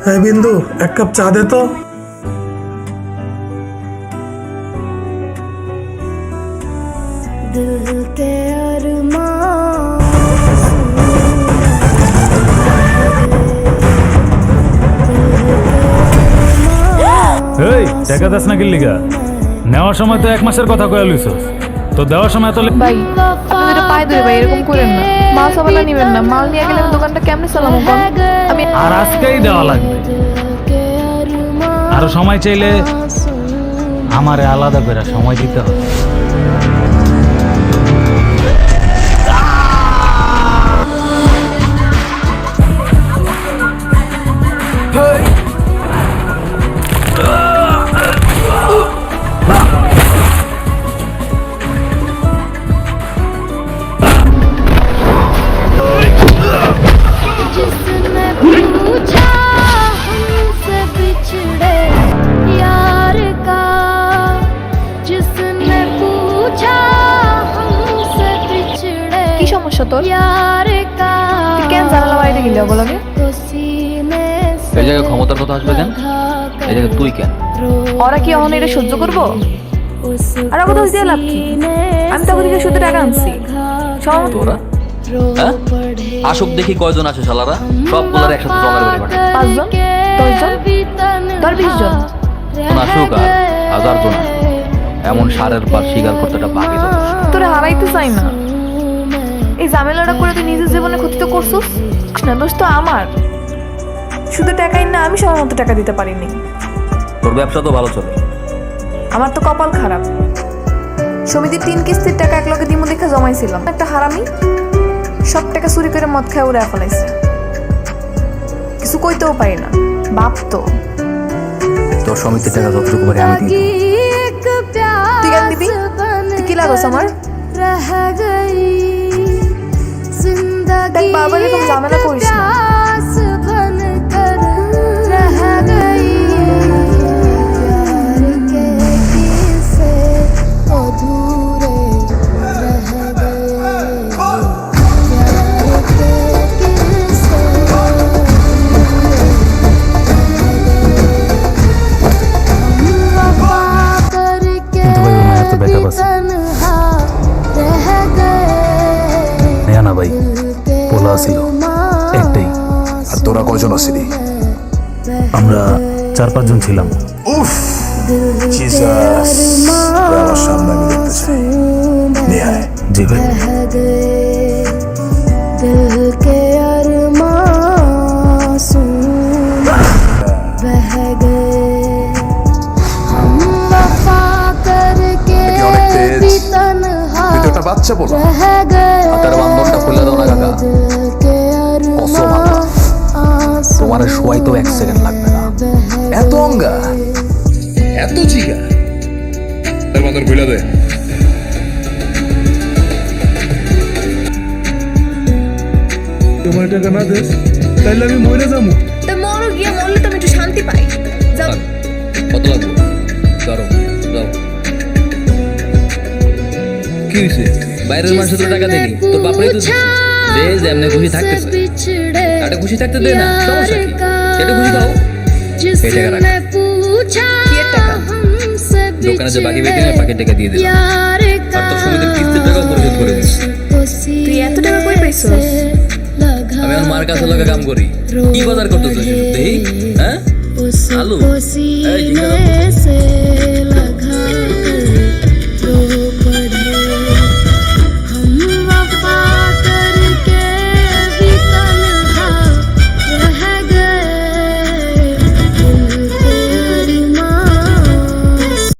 হ্যাঁ বিন্দু, এক কাপ চা দে তো। এই টাকা দাস না কিল্লিগা নেওয়ার সময় তো 1 মাসের কথা কয়ে লইছস, তো দেওয়ার সময় তো ভাই আপনি যেটা পাই ধরে ভাই এরকম করেন না। মাল সাবালা নিবেন না, মাল নিয়ে গেলে আমি দোকানটা কেমনে চালাবো কোন? আমি আর আজকেই দেওয়া লাগবে। আরো সময় চাইলে আমারে আলাদা করে সময় দিতে হবে। কি সমস্যা তোর? তুই কেন জানালা বাইরে গেলি ওগুলোকে? এই জায়গায় ক্ষমতার কথা আসবে কেন? এই জায়গায় তুই কেন? ওরা কি অহন এটা সহ্য করবো? আর ওকে দোষ দিয়ে লাভ কি? আমি তো ওকে থেকে শুধু টাকা আনছি। সব তোরা হ্যাঁ? আসুক দেখি কয়জন আছে শালারা, সব গুলার একসাথে জমের বাড়ি পাঠায়। 5 জন 10 জন 20 জন আসুক আর 1000 জন আসুক, এমন সারের পার শিকার করতে একটা বাকি তো। তোরা হারাইতে চাই না। এই ঝামেলাটা করে তুই নিজের জীবনে ক্ষতি তো করছিস না। দোষ তো আমার। শুধু টাকাই না, আমি সময় মতো টাকা দিতে পারিনি। তোর ব্যবসা তো ভালো চলে, আমার তো কপাল খারাপ। সমিতির 3 কিস্তির টাকা এক লগে দিমু দেখে জমাইছিলাম। একটা হারামি সব টাকা চুরি করে মদ খায় উড়ে ফেলাইছে। কিছু কইতেও পারি না। বাপ তো। তোর সমিতির টাকা যতটুকু পারি আমি দিই। তুই কেন দিবি? তুই কি লাগোস আমার? দেখ বাবা, এরকম ঝামেলা করিস না। না ভাই, পোলা ছিল একটাই। আর তোরা কয়জন আছিলি? আমরা 4-5 জন ছিলাম। উফ, জিসাস, আমার সামনে আমি দেখতে চাই। নিয়ে আয়। জি ভাই। অনেক তেজ, তুই তো একটা বাচ্চা বলো। হাতের বান্ধনটা খুলে দাও না কাকা, কসম আল্লাহ, তোমার শোয়াই তো 1 সেকেন্ড লাগবে না। এত অঙ্গা, এত চিকা, তার বান্ধন খুলে দে। তোমার টাকা না দেস তাইলে আমি মরে যাবো। তা মরো গিয়ে, মরলে তো আমি একটু শান্তি পাই। যাও। কত লাগবে? ধরো যাও। কি হয়েছে? বাইরের মানুষ তো টাকা দেয়নি, তোর বাপরে তো দে, যে এমনি খুশি থাকতেছে। একটা খুশি থাকতে দে না, সমস্যা কি? সেটা খুশি দাও। এই টাকা রাখ। কি এর টাকা? দোকানে যে বাকি বেতনে বাকি টাকা দিয়ে দিলাম। আর তোর সমিতির কিস্তির টাকাও পরিশোধ করে দিস। তুই এত টাকা কই পাইছস? আমি আমার মার কাছে লোকে কাম করি। কি বাজার করতেছিস দেখি? হ্যাঁ, আলু, এই জিঙ্গা দাও।